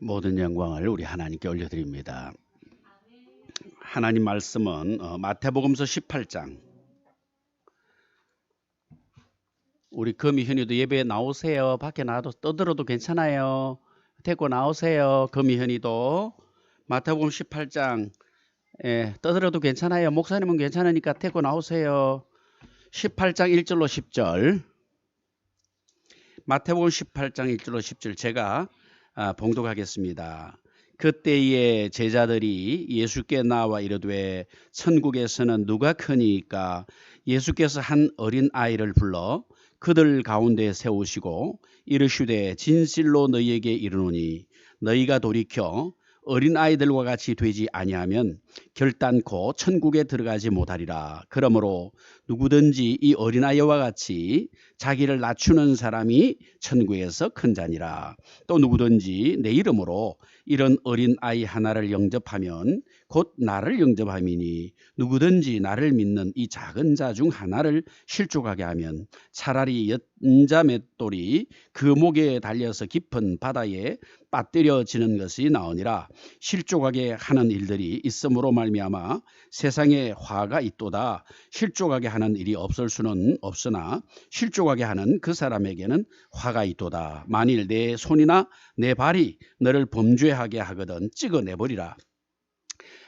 모든 영광을 우리 하나님께 올려드립니다. 하나님 말씀은 마태복음서 18장. 우리 금이 현이도 예배에 나오세요. 밖에 나와도 떠들어도 괜찮아요. 데리고 나오세요. 금이 현이도 마태복음 18장 떠들어도 괜찮아요. 목사님은 괜찮으니까 데리고 나오세요. 18장 1절로 10절. 마태복음 18장 1절로 10절 제가 봉독하겠습니다. 그때의 제자들이 예수께 나와 이르되 천국에서는 누가 크니까? 예수께서 한 어린 아이를 불러 그들 가운데 세우시고 이르시되 진실로 너희에게 이르노니 너희가 돌이켜 어린 아이들과 같이 되지 아니하면 결단코 천국에 들어가지 못하리라. 그러므로 누구든지 이 어린아이와 같이 자기를 낮추는 사람이 천국에서 큰 자니라. 또 누구든지 내 이름으로 이런 어린아이 하나를 영접하면 곧 나를 영접함이니 누구든지 나를 믿는 이 작은 자 중 하나를 실족하게 하면 차라리 연자 맷돌이 그 목에 달려서 깊은 바다에 빠뜨려지는 것이 나으니라. 실족하게 하는 일들이 있음으로 말미암아 세상에 화가 있도다. 실족하게 하는 일이 없을 수는 없으나 실족하게 하는 그 사람에게는 화가 있도다. 만일 내 손이나 내 발이 너를 범죄하게 하거든 찍어내버리라.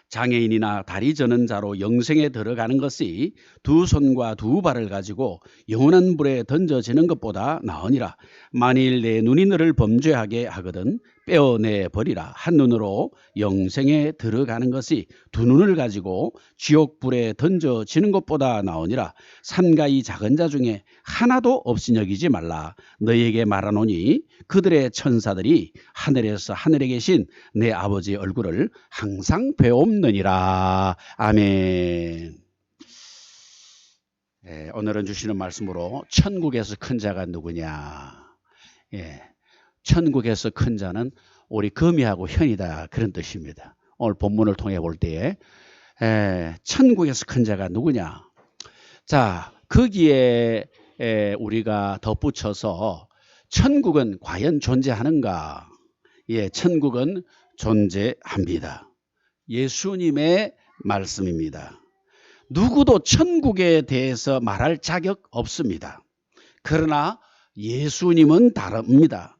장애인이나 다리 저는 자로 영생에 들어가는 것이 두 손과 두 발을 가지고 영원한 불에 던져지는 것보다 나으니라. 만일 내 눈이 너를 범죄하게 하거든 빼어내 버리라. 한 눈으로 영생에 들어가는 것이 두 눈을 가지고 지옥 불에 던져지는 것보다 나으니라. 삼가 이 작은 자 중에 하나도 없이 여기지 말라. 너희에게 말하노니 그들의 천사들이 하늘에서 하늘에 계신 내 아버지의 얼굴을 항상 배옵느니라. 아멘. 오늘은 주시는 말씀으로 천국에서 큰 자가 누구냐. 천국에서 큰 자는 우리 금이하고 현이다, 그런 뜻입니다. 오늘 본문을 통해 볼 때에 천국에서 큰 자가 누구냐. 자, 거기에 우리가 덧붙여서 천국은 과연 존재하는가? 천국은 존재합니다. 예수님의 말씀입니다. 누구도 천국에 대해서 말할 자격 없습니다. 그러나 예수님은 다릅니다.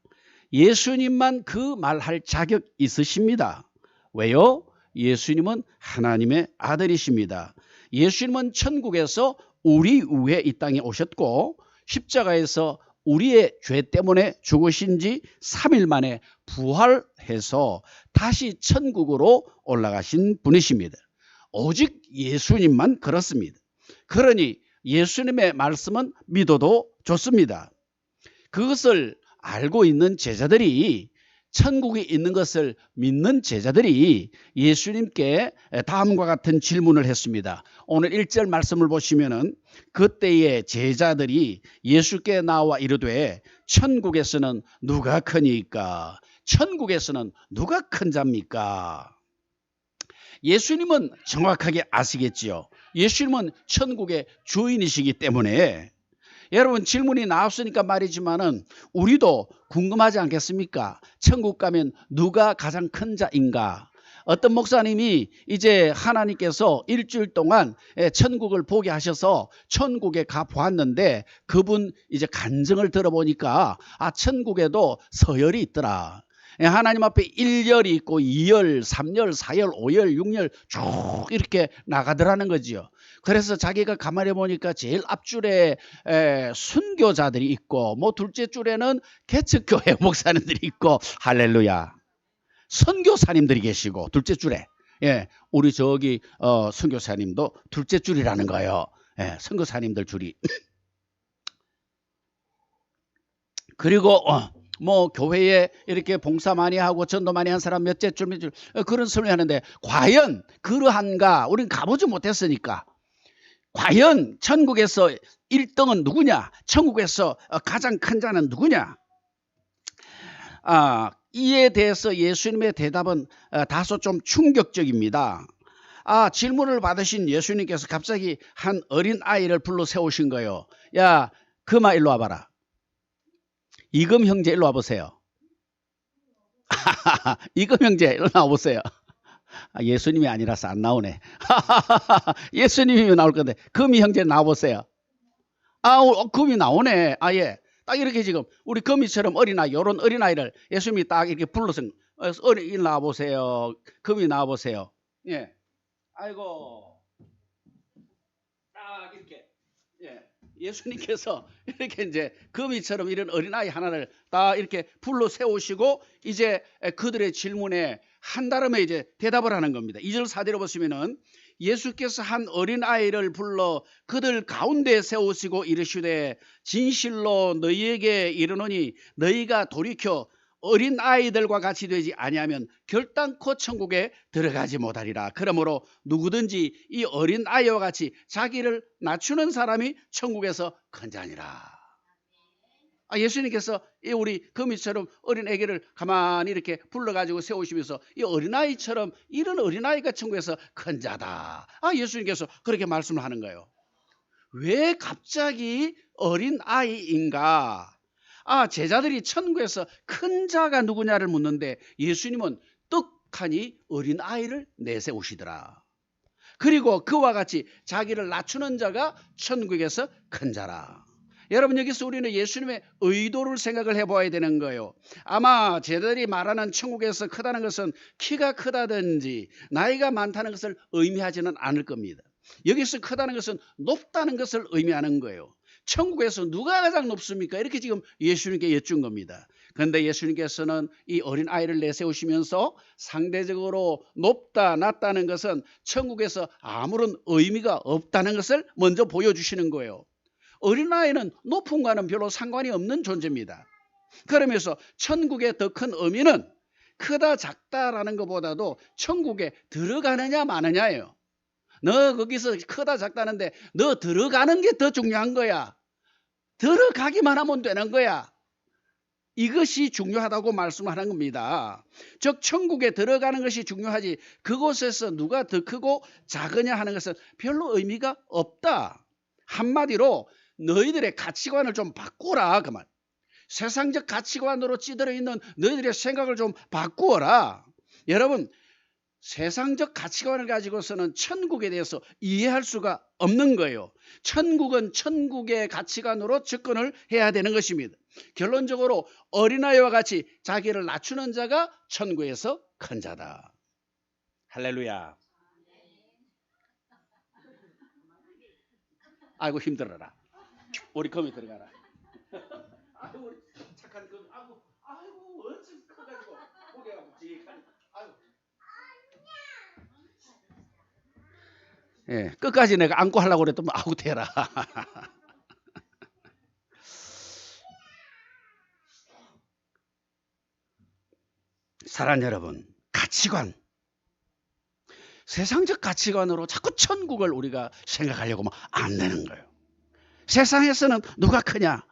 예수님만 그 말할 자격 있으십니다. 왜요? 예수님은 하나님의 아들이십니다. 예수님은 천국에서 우리 위해 이 땅에 오셨고 십자가에서 우리의 죄 때문에 죽으신 지 3일 만에 부활해서 다시 천국으로 올라가신 분이십니다. 오직 예수님만 그렇습니다. 그러니 예수님의 말씀은 믿어도 좋습니다. 그것을 알고 있는 제자들이, 천국에 있는 것을 믿는 제자들이 예수님께 다음과 같은 질문을 했습니다. 오늘 1절 말씀을 보시면은 그때의 제자들이 예수께 나와 이르되 천국에서는 누가 크니까? 천국에서는 누가 큰 자입니까? 예수님은 정확하게 아시겠지요. 예수님은 천국의 주인이시기 때문에. 여러분, 질문이 나왔으니까 말이지만은 우리도 궁금하지 않겠습니까? 천국 가면 누가 가장 큰 자인가? 어떤 목사님이 이제 하나님께서 일주일 동안 천국을 보게 하셔서 천국에 가 보았는데 그분 이제 간증을 들어보니까 천국에도 서열이 있더라. 하나님 앞에 1열이 있고 2열, 3열, 4열, 5열, 6열 쭉 이렇게 나가더라는 거지요. 그래서 자기가 가만히 보니까 제일 앞줄에 순교자들이 있고 뭐 둘째 줄에는 개척교회 목사님들이 있고 할렐루야. 선교사님들이 계시고 둘째 줄에 우리 저기 선교사님도 둘째 줄이라는 거예요. 선교사님들 줄이. 그리고 뭐 교회에 이렇게 봉사 많이 하고 전도 많이 한 사람 몇째 줄 그런 설명하는데 과연 그러한가? 우리는 가보지 못했으니까. 과연 천국에서 1등은 누구냐? 천국에서 가장 큰 자는 누구냐? 이에 대해서 예수님의 대답은 다소 좀 충격적입니다. 질문을 받으신 예수님께서 갑자기 한 어린 아이를 불러 세우신 거예요. 야, 금아 일로 와봐라. 이금 형제 일로 와보세요. 이금 형제 일로 나와보세요. 예수님이 아니라서 안 나오네. 예수님이 나올 건데 금이 형제 나와보세요. 금이 나오네. 예. 딱 이렇게 지금 우리 금이처럼 어린아이, 요런 어린아이를 예수님이 딱 이렇게 불러서 어린이 나와보세요. 금이 나와보세요. 예. 아이고. 딱 이렇게. 예. 예수님께서 이렇게 이제 금이처럼 이런 어린아이 하나를 딱 이렇게 불러 세우시고 이제 그들의 질문에 한달음에 이제 대답을 하는 겁니다. 2절 4절을 보시면은 예수께서 한 어린아이를 불러 그들 가운데 세우시고 이르시되 진실로 너희에게 이르노니 너희가 돌이켜 어린아이들과 같이 되지 아니하면 결단코 천국에 들어가지 못하리라. 그러므로 누구든지 이 어린아이와 같이 자기를 낮추는 사람이 천국에서 큰 자니라. 예수님께서 우리 금이처럼 어린 애기를 가만히 이렇게 불러가지고 세우시면서 이 어린아이처럼 이런 어린아이가 천국에서 큰 자다. 예수님께서 그렇게 말씀을 하는 거예요. 왜 갑자기 어린아이인가? 제자들이 천국에서 큰 자가 누구냐를 묻는데 예수님은 떡하니 어린아이를 내세우시더라. 그리고 그와 같이 자기를 낮추는 자가 천국에서 큰 자라. 여러분, 여기서 우리는 예수님의 의도를 생각을 해봐야 되는 거예요. 아마 제자들이 말하는 천국에서 크다는 것은 키가 크다든지 나이가 많다는 것을 의미하지는 않을 겁니다. 여기서 크다는 것은 높다는 것을 의미하는 거예요. 천국에서 누가 가장 높습니까? 이렇게 지금 예수님께 여쭌 겁니다. 그런데 예수님께서는 이 어린아이를 내세우시면서 상대적으로 높다 낮다는 것은 천국에서 아무런 의미가 없다는 것을 먼저 보여주시는 거예요. 어린아이는 높음과는 별로 상관이 없는 존재입니다. 그러면서 천국의 더 큰 의미는 크다 작다라는 것보다도 천국에 들어가느냐 마느냐예요. 너 거기서 크다 작다는데 너 들어가는 게 더 중요한 거야. 들어가기만 하면 되는 거야. 이것이 중요하다고 말씀하는 겁니다. 즉 천국에 들어가는 것이 중요하지 그곳에서 누가 더 크고 작으냐 하는 것은 별로 의미가 없다. 한마디로 너희들의 가치관을 좀 바꾸라 그 말. 세상적 가치관으로 찌들어 있는 너희들의 생각을 좀 바꾸어라. 여러분, 세상적 가치관을 가지고서는 천국에 대해서 이해할 수가 없는 거예요. 천국은 천국의 가치관으로 접근을 해야 되는 것입니다. 결론적으로 어린아이와 같이 자기를 낮추는 자가 천국에서 큰 자다. 할렐루야. 아이고 힘들어라. 우리 금이 들어가라. 아이고 우리 착한 금. 아이고 어찌 커가지고 고개가 묵직하니. 아이고. 예, 끝까지 내가 안고 하려고 그랬더니 아우 대라. 사랑하는 여러분, 가치관. 세상적 가치관으로 자꾸 천국을 우리가 생각하려고 하면 안 되는 거예요. 세상에서는 누가 크냐,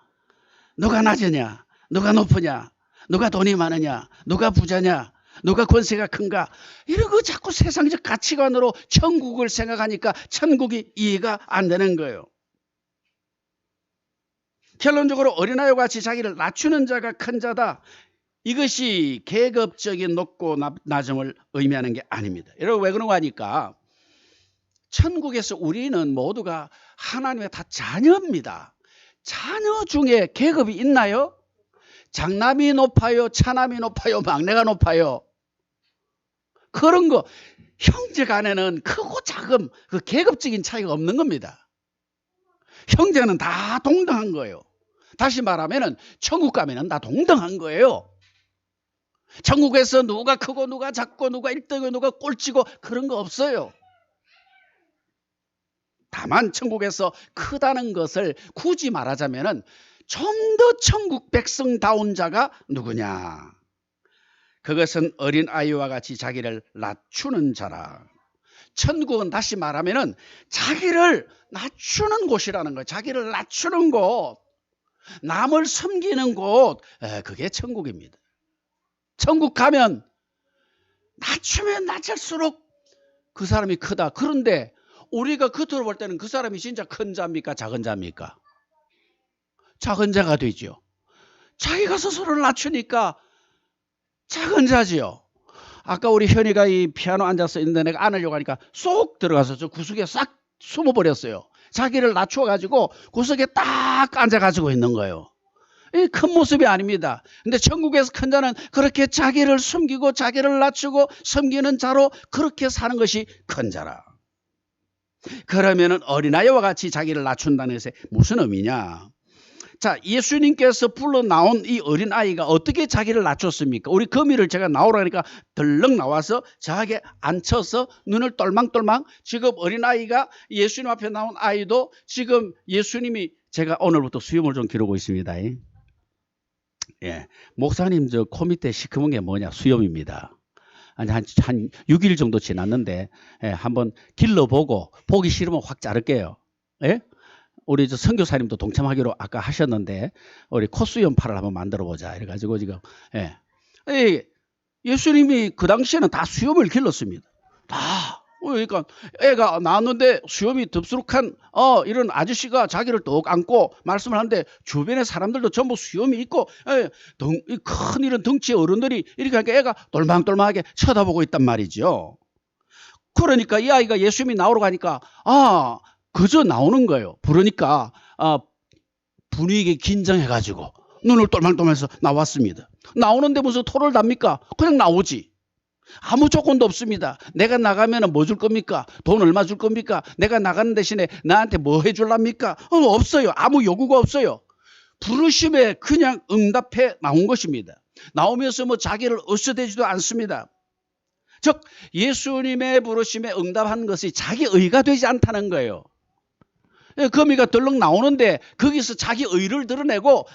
누가 낮으냐, 누가 높으냐, 누가 돈이 많으냐, 누가 부자냐, 누가 권세가 큰가, 이런 거 자꾸 세상적 가치관으로 천국을 생각하니까 천국이 이해가 안 되는 거예요. 결론적으로 어린아이와 같이 자기를 낮추는 자가 큰 자다. 이것이 계급적인 높고 낮음을 의미하는 게 아닙니다. 여러분 왜 그런가 하니까 천국에서 우리는 모두가 하나님의 다 자녀입니다. 자녀 중에 계급이 있나요? 장남이 높아요? 차남이 높아요? 막내가 높아요? 그런 거 형제 간에는 크고 작음 그 계급적인 차이가 없는 겁니다. 형제는 다 동등한 거예요. 다시 말하면 천국 가면은 다 동등한 거예요. 천국에서 누가 크고 누가 작고 누가 1등이고 누가 꼴찌고 그런 거 없어요. 다만 천국에서 크다는 것을 굳이 말하자면 좀 더 천국 백성다운 자가 누구냐? 그것은 어린아이와 같이 자기를 낮추는 자라. 천국은 다시 말하면 자기를 낮추는 곳이라는 거예요. 자기를 낮추는 곳, 남을 섬기는 곳, 그게 천국입니다. 천국 가면 낮추면 낮을수록 그 사람이 크다. 그런데 우리가 겉으로 볼 때는 그 사람이 진짜 큰 자입니까? 작은 자입니까? 작은 자가 되죠. 자기가 스스로를 낮추니까 작은 자지요. 아까 우리 현이가 이 피아노 앉아서 있는데 내가 안으려고 하니까 쏙 들어가서 저 구석에 싹 숨어버렸어요. 자기를 낮춰가지고 구석에 딱 앉아가지고 있는 거예요. 이 큰 모습이 아닙니다. 근데 천국에서 큰 자는 그렇게 자기를 숨기고 자기를 낮추고 섬기는 자로 그렇게 사는 것이 큰 자라. 그러면은 어린아이와 같이 자기를 낮춘다는 것에 무슨 의미냐? 자, 예수님께서 불러 나온 이 어린아이가 어떻게 자기를 낮췄습니까? 우리 거미를 제가 나오라니까 덜렁 나와서 저하게 앉혀서 눈을 똘망똘망. 지금 어린아이가 예수님 앞에 나온 아이도 지금 예수님이, 제가 오늘부터 수염을 좀 기르고 있습니다. 예, 목사님 저 코 밑에 시커먼 게 뭐냐? 수염입니다. 아니 한 6일 정도 지났는데, 예, 한번 길러보고 보기 싫으면 확 자를게요. 예? 우리 저 선교사님도 동참하기로 아까 하셨는데 우리 콧수염파를 한번 만들어 보자 이래가지고 지금, 예, 예수님이 그 당시에는 다 수염을 길렀습니다. 다. 그러니까 애가 나왔는데 수염이 덥수룩한 이런 아저씨가 자기를 또 안고 말씀을 하는데 주변의 사람들도 전부 수염이 있고, 큰 이런 덩치의 어른들이 이렇게 하니까 애가 똘망똘망하게 쳐다보고 있단 말이죠. 그러니까 이 아이가 예수님이 나오러 가니까 그저 나오는 거예요. 부르니까 분위기 긴장해가지고 눈을 똘망똘망해서 나왔습니다. 나오는데 무슨 토를 답니까? 그냥 나오지. 아무 조건도 없습니다. 내가 나가면 뭐 줄 겁니까? 돈 얼마 줄 겁니까? 내가 나가는 대신에 나한테 뭐 해줄랍니까? 없어요. 아무 요구가 없어요. 부르심에 그냥 응답해 나온 것입니다. 나오면서 뭐 자기를 어쩌대지도 않습니다. 즉 예수님의 부르심에 응답한 것이 자기 의가 되지 않다는 거예요. 거미가 덜렁 나오는데 거기서 자기 의를 드러내고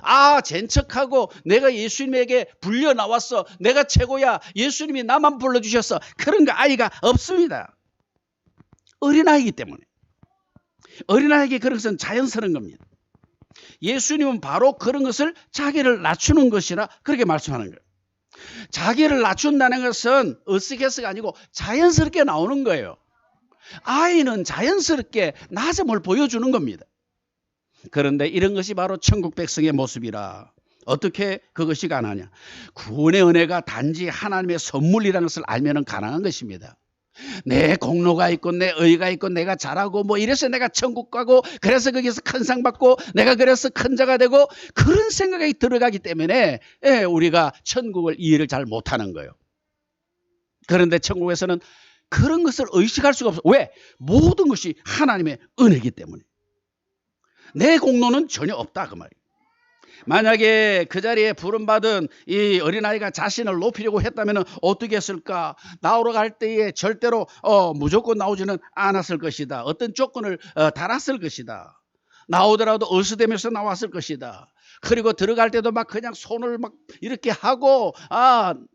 젠척하고 내가 예수님에게 불려 나왔어, 내가 최고야, 예수님이 나만 불러주셨어, 그런 거 아이가 없습니다. 어린아이이기 때문에. 어린아이에게 그런 것은 자연스러운 겁니다. 예수님은 바로 그런 것을 자기를 낮추는 것이라 그렇게 말씀하는 거예요. 자기를 낮춘다는 것은 어색해서가 아니고 자연스럽게 나오는 거예요. 아이는 자연스럽게 낮음을 보여주는 겁니다. 그런데 이런 것이 바로 천국 백성의 모습이라. 어떻게 그것이 가능하냐? 구원의 은혜가 단지 하나님의 선물이라는 것을 알면 가능한 것입니다. 내 공로가 있고 내 의가 있고 내가 잘하고 뭐 이래서 내가 천국 가고 그래서 거기서 큰 상 받고 내가 그래서 큰 자가 되고 그런 생각이 들어가기 때문에 우리가 천국을 이해를 잘 못하는 거예요. 그런데 천국에서는 그런 것을 의식할 수가 없어. 왜? 모든 것이 하나님의 은혜이기 때문에. 내 공로는 전혀 없다 그 말이에요. 만약에 그 자리에 부름받은 이 어린아이가 자신을 높이려고 했다면 어떻게 했을까? 나오러 갈 때에 절대로 무조건 나오지는 않았을 것이다. 어떤 조건을 달았을 것이다. 나오더라도 어수되면서 나왔을 것이다. 그리고 들어갈 때도 막 그냥 손을 막 이렇게 하고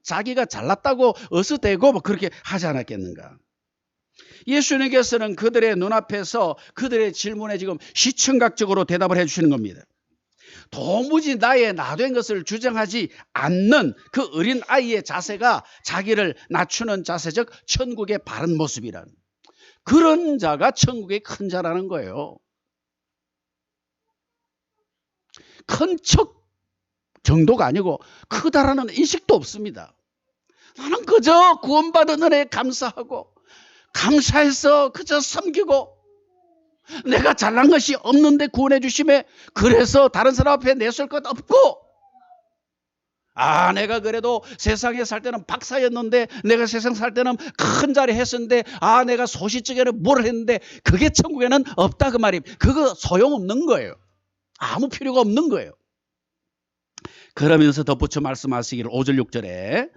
자기가 잘났다고 어수대고 뭐 그렇게 하지 않았겠는가? 예수님께서는 그들의 눈앞에서 그들의 질문에 지금 시청각적으로 대답을 해주시는 겁니다. 도무지 나의 나된 것을 주장하지 않는 그 어린 아이의 자세가 자기를 낮추는 자세적 천국의 바른 모습이란, 그런 자가 천국의 큰 자라는 거예요. 큰 척 정도가 아니고 크다라는 인식도 없습니다. 나는 그저 구원받은 은혜에 감사하고 감사해서 그저 섬기고 내가 잘난 것이 없는데 구원해 주심에 그래서 다른 사람 앞에 내설 것 없고, 내가 그래도 세상에 살 때는 박사였는데 내가 세상 살 때는 큰 자리 했었는데 내가 소시적에는 뭘 했는데 그게 천국에는 없다 그 말이에요. 그거 소용없는 거예요. 아무 필요가 없는 거예요. 그러면서 덧붙여 말씀하시기를 5절 6절에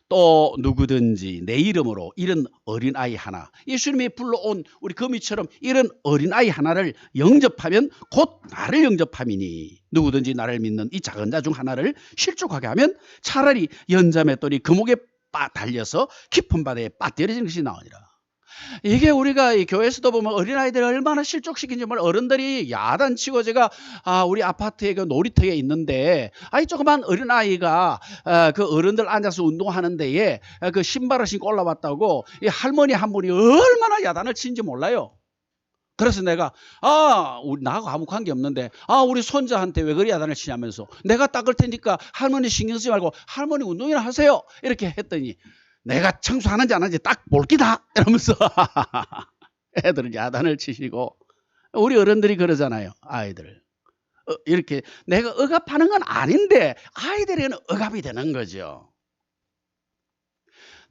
또 누구든지 내 이름으로 이런 어린아이 하나, 예수님이 불러온 우리 거미처럼 이런 어린아이 하나를 영접하면 곧 나를 영접함이니, 누구든지 나를 믿는 이 작은 자 중 하나를 실족하게 하면 차라리 연자맷돌이 금옥에 달려서 깊은 바다에 빠뜨려지는 것이 나으니라. 이게 우리가 이 교회에서도 보면 어린아이들을 얼마나 실족시키는지 정말 어른들이 야단치고, 제가 우리 아파트에 그 놀이터에 있는데 조그만 어린아이가 그 어른들 앉아서 운동하는 데에 그 신발을 신고 올라왔다고 이 할머니 한 분이 얼마나 야단을 치는지 몰라요. 그래서 내가 나하고 아무 관계 없는데 우리 손자한테 왜 그리 야단을 치냐면서 내가 닦을 테니까 할머니 신경 쓰지 말고 할머니 운동이나 하세요 이렇게 했더니 내가 청소하는지 안 하는지 딱 볼기다 이러면서 애들은 야단을 치시고 우리 어른들이 그러잖아요. 아이들 이렇게 내가 억압하는 건 아닌데 아이들에게는 억압이 되는 거죠.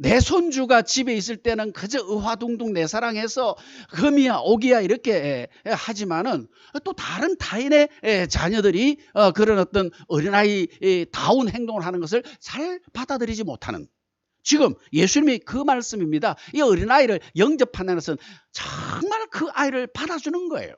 내 손주가 집에 있을 때는 그저 의화둥둥 내 사랑해서 금이야 오기야 이렇게 하지만은 또 다른 타인의 자녀들이 그런 어떤 어린아이 다운 행동을 하는 것을 잘 받아들이지 못하는, 지금 예수님이 그 말씀입니다. 이 어린아이를 영접하는 것은 정말 그 아이를 받아주는 거예요.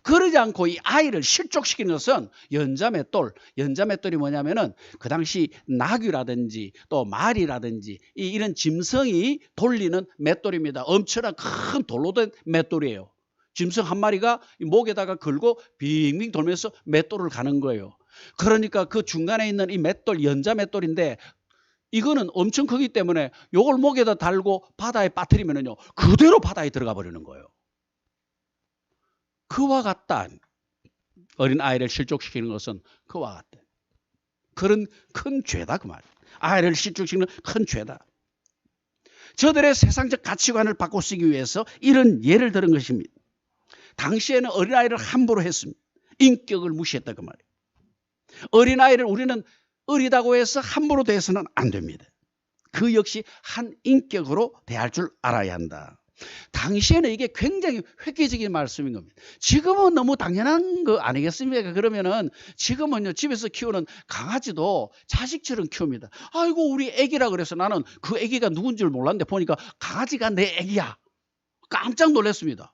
그러지 않고 이 아이를 실족시키는 것은 연자맷돌이 뭐냐면은 그 당시 나귀라든지 또 말이라든지 이런 짐승이 돌리는 맷돌입니다. 엄청난 큰 돌로 된 맷돌이에요. 짐승 한 마리가 목에다가 걸고 빙빙 돌면서 맷돌을 가는 거예요. 그러니까 그 중간에 있는 이 맷돌, 연자맷돌인데 이거는 엄청 크기 때문에 이걸 목에다 달고 바다에 빠뜨리면은요 그대로 바다에 들어가 버리는 거예요. 그와 같다. 어린 아이를 실족시키는 것은 그와 같다. 그런 큰 죄다 그 말이에요. 아이를 실족시키는 큰 죄다. 저들의 세상적 가치관을 바꾸기 위해서 이런 예를 들은 것입니다. 당시에는 어린아이를 함부로 했습니다. 인격을 무시했다 그 말이에요. 어린아이를 우리는 어리다고 해서 함부로 대해서는 안 됩니다. 그 역시 한 인격으로 대할 줄 알아야 한다. 당시에는 이게 굉장히 획기적인 말씀인 겁니다. 지금은 너무 당연한 거 아니겠습니까? 그러면은 지금은요 집에서 키우는 강아지도 자식처럼 키웁니다. 아이고 우리 애기라 그래서 나는 그 애기가 누군 줄 몰랐는데 보니까 강아지가 내 애기야. 깜짝 놀랐습니다.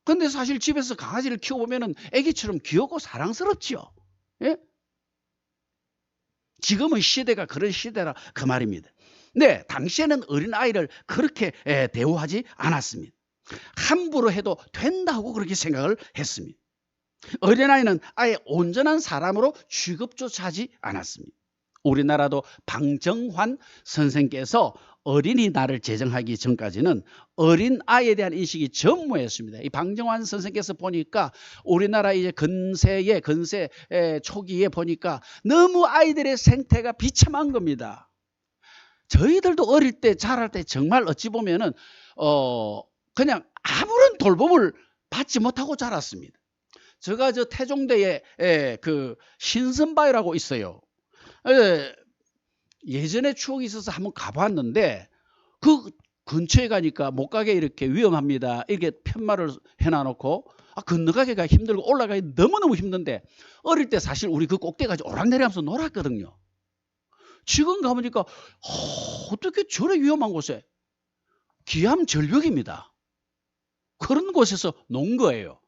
근데 사실 집에서 강아지를 키워보면은 애기처럼 귀엽고 사랑스럽지요. 예? 지금은 시대가 그런 시대라 그 말입니다. 네, 당시에는 어린아이를 그렇게 대우하지 않았습니다. 함부로 해도 된다고 그렇게 생각을 했습니다. 어린아이는 아예 온전한 사람으로 취급조차 하지 않았습니다. 우리나라도 방정환 선생께서 어린이날을 제정하기 전까지는 어린아이에 대한 인식이 전무했습니다. 이 방정환 선생께서 보니까 우리나라 이제 근세 초기에 보니까 너무 아이들의 생태가 비참한 겁니다. 저희들도 어릴 때 자랄 때 정말 어찌 보면은 그냥 아무런 돌봄을 받지 못하고 자랐습니다. 제가 저 태종대에 그 신선바위라고 있어요. 예전에 추억이 있어서 한번 가봤는데 그 근처에 가니까 못 가게 이렇게 위험합니다. 이렇게 편말을 해놔놓고 건너가기가 힘들고 올라가기 너무너무 힘든데 어릴 때 사실 우리 그 꼭대기까지 오락내리하면서 놀았거든요. 지금 가보니까 어떻게 저래 위험한 곳에 기암절벽입니다. 그런 곳에서 논 거예요.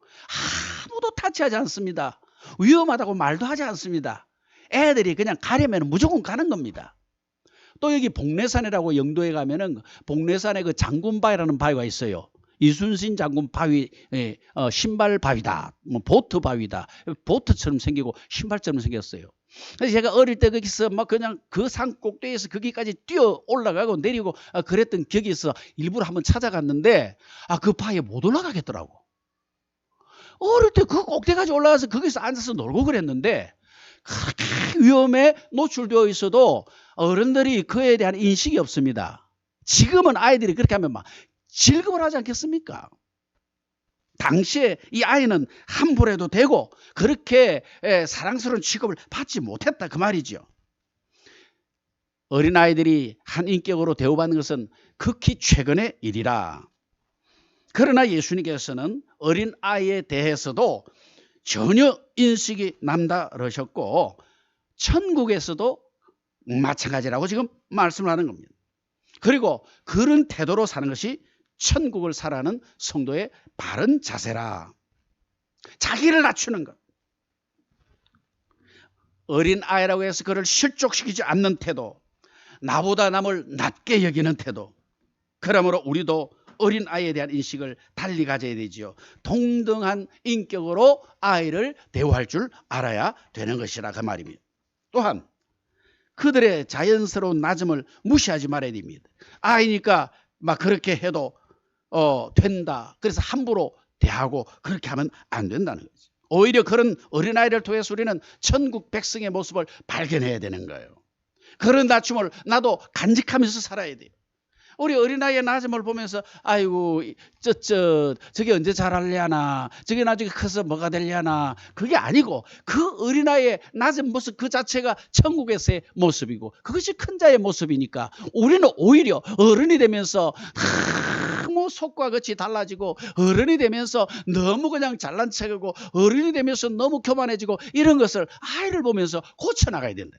아무도 타치하지 않습니다. 위험하다고 말도 하지 않습니다. 애들이 그냥 가려면 무조건 가는 겁니다. 또 여기 복례산이라고 영도에 가면은 복례산에 그 장군바위라는 바위가 있어요. 이순신 장군 바위, 신발 바위다, 뭐 보트 바위다. 보트처럼 생기고 신발처럼 생겼어요. 그래서 제가 어릴 때 거기서 막 그냥 그 산 꼭대기에서 거기까지 뛰어 올라가고 내리고 그랬던 기억이 있어. 일부러 한번 찾아갔는데 그 바위에 못 올라가겠더라고. 어릴 때 그 꼭대기까지 올라가서 거기서 앉아서 놀고 그랬는데 그렇게 위험에 노출되어 있어도 어른들이 그에 대한 인식이 없습니다. 지금은 아이들이 그렇게 하면 막 즐거워 하지 않겠습니까? 당시에 이 아이는 함부로 해도 되고 그렇게 사랑스러운 취급을 받지 못했다 그 말이죠. 어린아이들이 한 인격으로 대우받는 것은 극히 최근의 일이라. 그러나 예수님께서는 어린아이에 대해서도 전혀 인식이 남다르셨고 천국에서도 마찬가지라고 지금 말씀을 하는 겁니다. 그리고 그런 태도로 사는 것이 천국을 살아가는 성도의 바른 자세라. 자기를 낮추는 것. 어린아이라고 해서 그를 실족시키지 않는 태도. 나보다 남을 낮게 여기는 태도. 그러므로 우리도 어린아이에 대한 인식을 달리 가져야 되지요. 동등한 인격으로 아이를 대우할 줄 알아야 되는 것이라 그 말입니다. 또한 그들의 자연스러운 낮음을 무시하지 말아야 됩니다. 아이니까 막 그렇게 해도 된다. 그래서 함부로 대하고 그렇게 하면 안 된다는 거죠. 오히려 그런 어린아이를 통해서 우리는 천국 백성의 모습을 발견해야 되는 거예요. 그런 낮춤을 나도 간직하면서 살아야 돼요. 우리 어린아이의 낮음을 보면서 아이고 저게 언제 자랄려나, 저게 나중에 커서 뭐가 되려나, 그게 아니고 그 어린아이의 낮은 모습 그 자체가 천국에서의 모습이고 그것이 큰 자의 모습이니까 우리는 오히려 어른이 되면서 너무 속과 겉이 달라지고, 어른이 되면서 너무 그냥 잘난 척하고, 어른이 되면서 너무 교만해지고, 이런 것을 아이를 보면서 고쳐나가야 된다.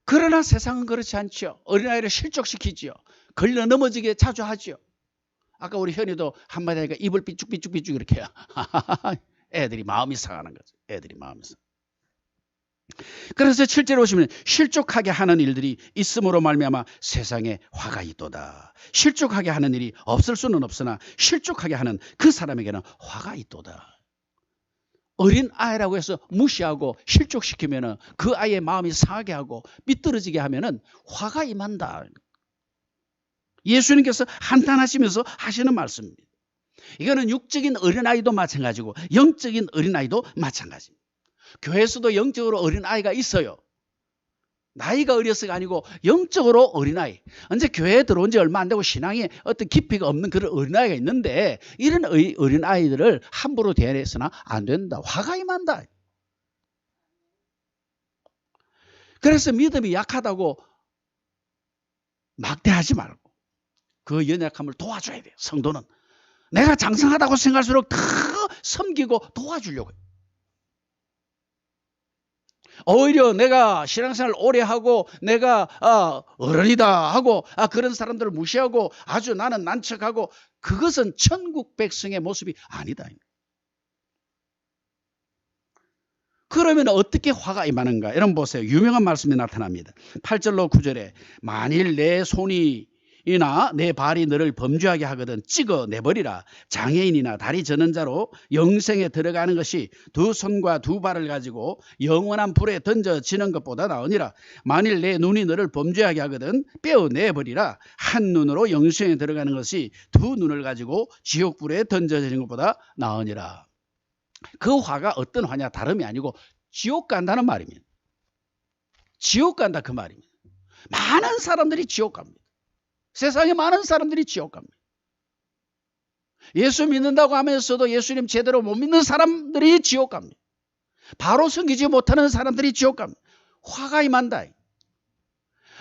그러나 세상은 그렇지 않죠. 어린아이를 실족시키지요. 걸려 넘어지게 자주 하죠. 아까 우리 현이도 한마디 하니까 입을 삐죽삐죽 이렇게 해요. 애들이 마음이 상하는 거죠. 애들이 마음이 상하는. 그래서 실제로 보시면 실족하게 하는 일들이 있음으로 말미암아 세상에 화가 있도다. 실족하게 하는 일이 없을 수는 없으나 실족하게 하는 그 사람에게는 화가 있도다. 어린 아이라고 해서 무시하고 실족시키면은 그 아이의 마음이 상하게 하고 삐뚤어지게 하면은 화가 임한다. 예수님께서 한탄하시면서 하시는 말씀입니다. 이거는 육적인 어린아이도 마찬가지고 영적인 어린아이도 마찬가지입니다. 교회에서도 영적으로 어린아이가 있어요. 나이가 어려서가 아니고 영적으로 어린아이. 언제 교회에 들어온 지 얼마 안 되고 신앙에 어떤 깊이가 없는 그런 어린아이가 있는데, 이런 어린아이들을 함부로 대해서는 안 된다. 화가 임한다. 그래서 믿음이 약하다고 막대하지 말고 그 연약함을 도와줘야 돼요. 성도는 내가 장성하다고 생각할수록 더 섬기고 도와주려고 해요. 오히려 내가 신앙생활 오래 하고 내가 어른이다 하고 그런 사람들을 무시하고 아주 나는 난척하고, 그것은 천국 백성의 모습이 아니다. 그러면 어떻게 화가 임하는가? 여러분 보세요. 유명한 말씀이 나타납니다. 8절로 9절에 만일 내 손이 이나 내 발이 너를 범죄하게 하거든 찍어 내버리라. 장애인이나 다리 저는 자로 영생에 들어가는 것이 두 손과 두 발을 가지고 영원한 불에 던져지는 것보다 나으니라. 만일 내 눈이 너를 범죄하게 하거든 빼어내버리라. 한 눈으로 영생에 들어가는 것이 두 눈을 가지고 지옥불에 던져지는 것보다 나으니라. 그 화가 어떤 화냐? 다름이 아니고 지옥 간다는 말입니다. 지옥 간다 그 말입니다. 많은 사람들이 지옥 갑니다. 세상에 많은 사람들이 지옥 갑니다. 예수 믿는다고 하면서도 예수님 제대로 못 믿는 사람들이 지옥 갑니다. 바로 섬기지 못하는 사람들이 지옥 갑니다. 화가 임한다.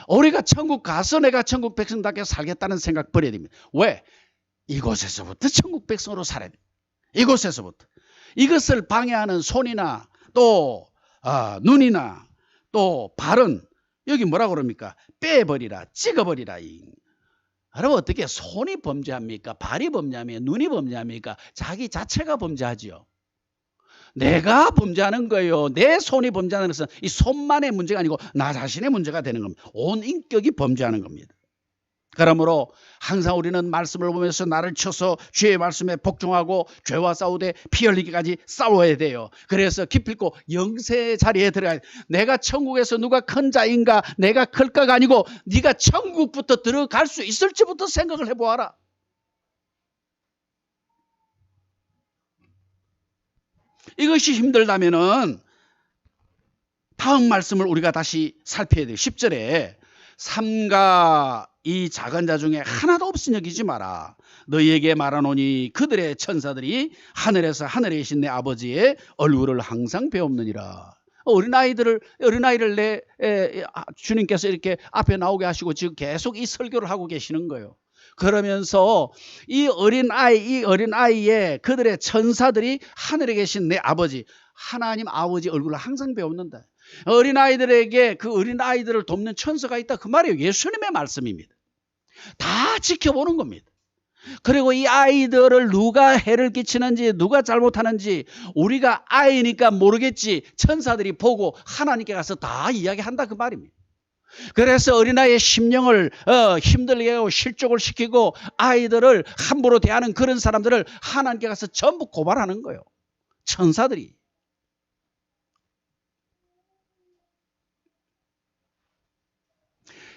우리가 천국 가서 내가 천국 백성답게 살겠다는 생각 버려야 됩니다. 왜? 이곳에서부터 천국 백성으로 살아야 됩니다. 이곳에서부터. 이것을 방해하는 손이나 또 눈이나 또 발은 여기 뭐라고 그럽니까? 빼버리라, 찍어버리라. 여러분 어떻게 손이 범죄합니까? 발이 범죄합니까? 눈이 범죄합니까? 자기 자체가 범죄하지요. 내가 범죄하는 거예요. 내 손이 범죄하는 것은 이 손만의 문제가 아니고 나 자신의 문제가 되는 겁니다. 온 인격이 범죄하는 겁니다. 그러므로 항상 우리는 말씀을 보면서 나를 쳐서 주의 말씀에 복종하고 죄와 싸우되 피 흘리기까지 싸워야 돼요. 그래서 기필코 영생의 자리에 들어가야 돼. 내가 천국에서 누가 큰 자인가, 내가 클까가 아니고 네가 천국부터 들어갈 수 있을지부터 생각을 해보아라. 이것이 힘들다면은 다음 말씀을 우리가 다시 살펴야 돼요. 10절에 삼가 이 작은 자 중에 하나도 없으니 여기지 마라. 너희에게 말하노니 그들의 천사들이 하늘에서 하늘에 계신 내 아버지의 얼굴을 항상 배웁느니라. 어린아이를 주님께서 이렇게 앞에 나오게 하시고 지금 계속 이 설교를 하고 계시는 거예요. 그러면서 이 어린아이의 그들의 천사들이 하늘에 계신 내 아버지, 하나님 아버지 얼굴을 항상 배웁는다. 어린아이들에게 그 어린아이들을 돕는 천사가 있다 그 말이에요. 예수님의 말씀입니다. 다 지켜보는 겁니다. 그리고 이 아이들을 누가 해를 끼치는지 누가 잘못하는지 우리가 아이니까 모르겠지 천사들이 보고 하나님께 가서 다 이야기한다 그 말입니다. 그래서 어린아이의 심령을 힘들게 하고 실족을 시키고 아이들을 함부로 대하는 그런 사람들을 하나님께 가서 전부 고발하는 거예요. 천사들이.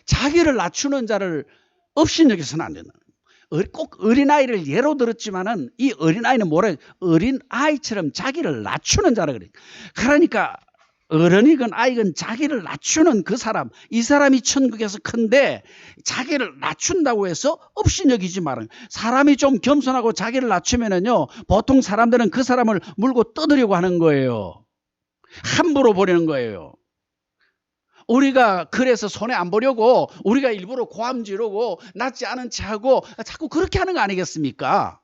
자기를 낮추는 자를 업신여겨서는 안 된다. 꼭 어린아이를 예로 들었지만은 이 어린아이는 뭐래? 어린아이처럼 자기를 낮추는 자라 그래. 그러니까 어른이건 아이건 자기를 낮추는 그 사람, 이 사람이 천국에서 큰데 자기를 낮춘다고 해서 업신여기지 말아요. 사람이 좀 겸손하고 자기를 낮추면은요, 보통 사람들은 그 사람을 물고 뜯으려고 하는 거예요. 함부로 보려는 거예요. 우리가 그래서 손해 안 보려고 우리가 일부러 고함 지르고 낫지 않은 체하고 자꾸 그렇게 하는 거 아니겠습니까?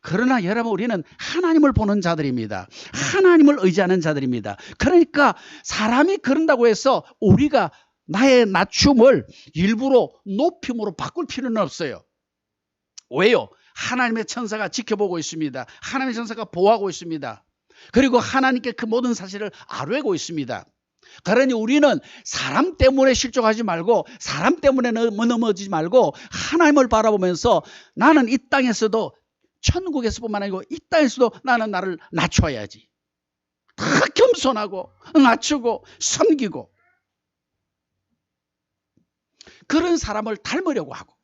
그러나 여러분, 우리는 하나님을 보는 자들입니다. 하나님을 의지하는 자들입니다. 그러니까 사람이 그런다고 해서 우리가 나의 낮춤을 일부러 높임으로 바꿀 필요는 없어요. 왜요? 하나님의 천사가 지켜보고 있습니다. 하나님의 천사가 보호하고 있습니다. 그리고 하나님께 그 모든 사실을 아뢰고 있습니다. 그러니 우리는 사람 때문에 실족하지 말고, 사람 때문에 넘어지지 말고, 하나님을 바라보면서 나는 이 땅에서도, 천국에서뿐만 아니고 이 땅에서도 나는 나를 낮춰야지. 다 겸손하고 낮추고 섬기고 그런 사람을 닮으려고 하고.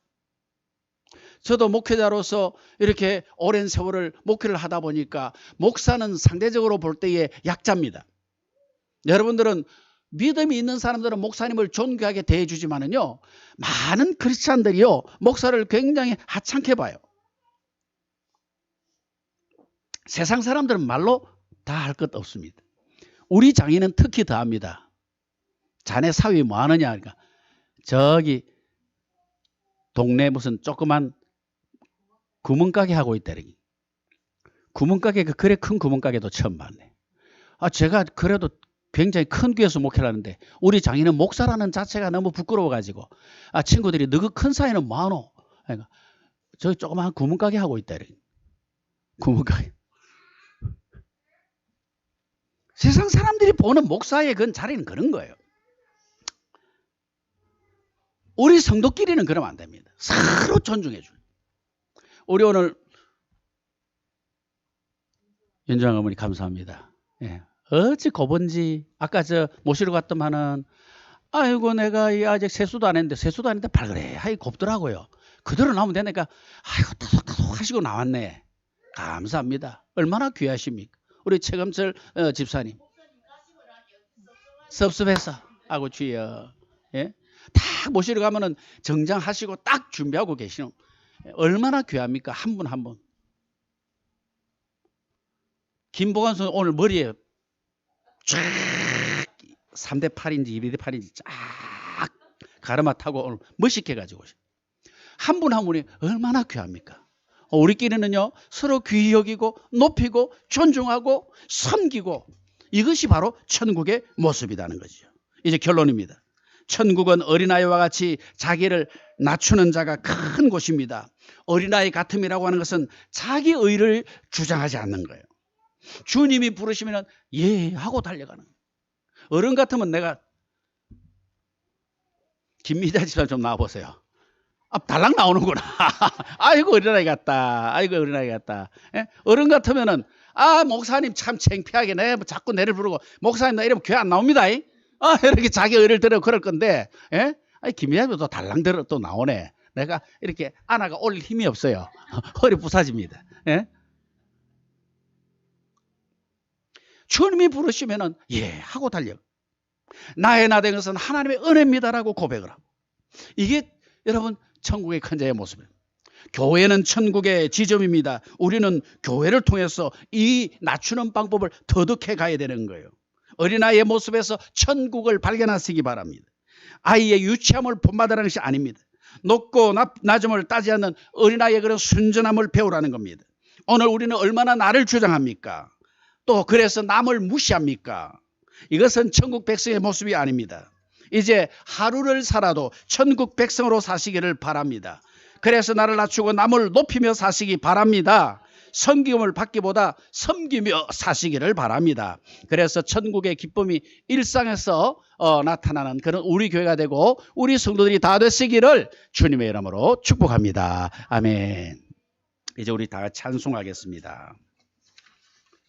저도 목회자로서 이렇게 오랜 세월을 목회를 하다 보니까 목사는 상대적으로 볼 때의 약자입니다. 여러분들은 믿음이 있는 사람들은 목사님을 존귀하게 대해주지만은요, 많은 크리스찬들이요, 목사를 굉장히 하찮게 봐요. 세상 사람들은 말로 다 할 것 없습니다. 우리 장인은 특히 더 합니다. 자네 사위 뭐 하느냐 하니까 저기 동네 무슨 조그만 구멍가게 하고 있다니. 구멍가게가 그래 큰 구멍가게도 처음 봤네. 제가 그래도 굉장히 큰 교회에서 목회를 하는데 우리 장인은 목사라는 자체가 너무 부끄러워가지고 친구들이 너그 큰 사이는 뭐하노? 그러니까 저기 조그만 구멍가게 하고 있다니. 구멍가게. 세상 사람들이 보는 목사의 그 자리는 그런 거예요. 우리 성도끼리는 그러면 안 됩니다. 서로 존중해 줘요. 우리 오늘 연주장 어머니 감사합니다. 예. 어찌 고번지 아까 저 모시러 갔더만은 아이고 내가 아직 세수도 안 했는데 발그레 하이 곱더라고요. 그대로 나오면 되니까 아이고 따독따독 하시고 나왔네. 감사합니다. 얼마나 귀하십니까? 우리 최금철 집사님. 섭섭해서 아고 주여. 예? 딱 모시러 가면은 정장하시고 딱 준비하고 계시는, 얼마나 귀합니까? 한 분 한 분. 김보관 선수 오늘 머리에 쫙 3대 8인지 2대 8인지 쫙 가르마 타고 오늘 멋있게 가지고 오셔. 한 분 한 분이 얼마나 귀합니까? 우리끼리는요, 서로 귀히 여기고 높이고 존중하고 섬기고, 이것이 바로 천국의 모습이라는 거죠. 이제 결론입니다. 천국은 어린아이와 같이 자기를 낮추는 자가 큰 곳입니다. 어린아이 같음이라고 하는 것은 자기 의를 주장하지 않는 거예요. 주님이 부르시면 예 하고 달려가는 거예요. 어른 같으면 내가, 김미자 집사 좀 나와보세요. 달랑 나오는구나. 아이고 어린아이 같다. 아이고 어린아이 같다. 예? 어른 같으면은 목사님 참 창피하게 내가 자꾸 내를 부르고 목사님 나 이러면 교회 안 나옵니다. 이렇게 자기 의를 들어 그럴 건데, 예? 김미자도 달랑 들어 또 나오네. 내가 이렇게 안아가 올릴 힘이 없어요. 허리 부사집니다. 예? 주님이 부르시면은 예 하고 달려. 나의 나 된 것은 하나님의 은혜입니다라고 고백을 하고. 이게 여러분 천국의 큰 자의 모습이에요. 교회는 천국의 지점입니다. 우리는 교회를 통해서 이 낮추는 방법을 터득해 가야 되는 거예요. 어린아이의 모습에서 천국을 발견하시기 바랍니다. 아이의 유치함을 본받으라는 것이 아닙니다. 높고 낮음을 따지 않는 어린아이의 그런 순전함을 배우라는 겁니다. 오늘 우리는 얼마나 나를 주장합니까? 또 그래서 남을 무시합니까? 이것은 천국 백성의 모습이 아닙니다. 이제 하루를 살아도 천국 백성으로 사시기를 바랍니다. 그래서 나를 낮추고 남을 높이며 사시기 바랍니다. 섬김을 받기보다 섬기며 사시기를 바랍니다. 그래서 천국의 기쁨이 일상에서 나타나는 그런 우리 교회가 되고 우리 성도들이 다 되시기를 주님의 이름으로 축복합니다. 아멘. 이제 우리 다 찬송하겠습니다.